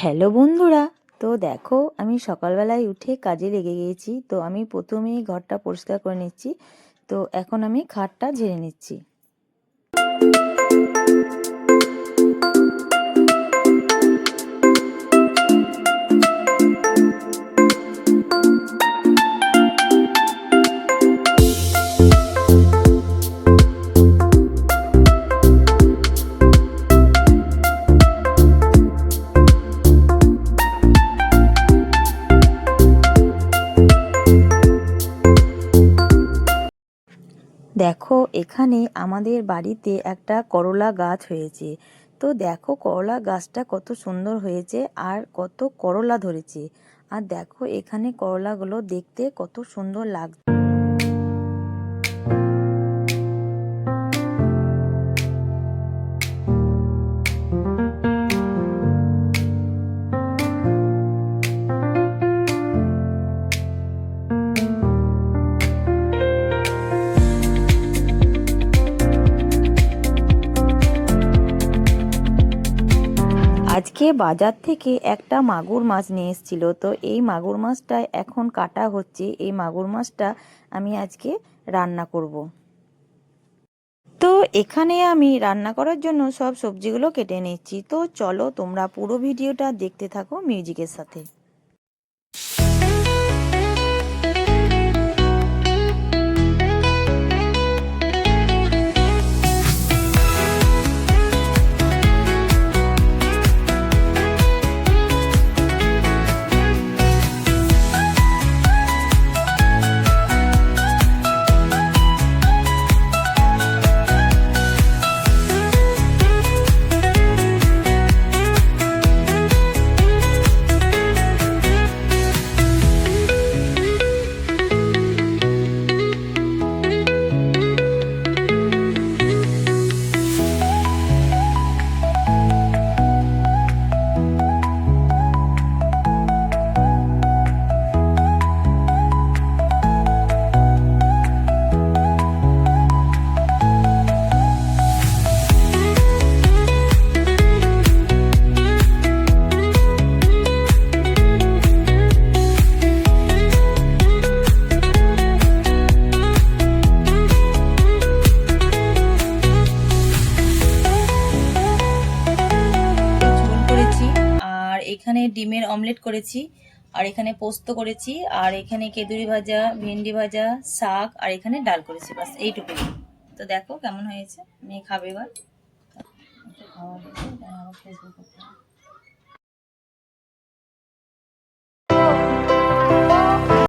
Hello বন্ধুরা, তো দেখো আমি সকালবেলায় উঠে কাজে লেগে গিয়েছি। তো আমি প্রথমেই ঘরটা পরিষ্কার করে নিচ্ছি। তো এখন আমি খাটটা ঝেড়ে নিচ্ছি। দেখো এখানে আমাদের বাড়িতে একটা করলা গাছ হয়েছে। তো দেখো করলা গাছটা কত সুন্দর হয়েছে আর কত করলা ধরেছে। আর দেখো এখানে করলাগুলো দেখতে কত সুন্দর লাগছে। আজকে বাজার থেকে একটা মাগুর মাছ নিয়ে এসেছিল। তো এই মাগুর মাছটা এখন কাটা হচ্ছে। এই মাগুর মাছটা আমি আজকে রান্না করব। তো এখানে আমি রান্না করার জন্য সব সবজিগুলো কেটে নিচ্ছি। তো চলো তোমরা পুরো ভিডিওটা দেখতে থাকো মিউজিকের সাথে। এখানে ডিমের অমলেট করেছি, আর এখানে পোস্ত করেছি, আর এখানে কেদুরি ভাজা, ভেন্ডি ভাজা, শাক, আর এখানে ডাল করেছি। বাস এইটুকুই। তো দেখো কেমন হয়েছে, মেয়ে খাবে এবার।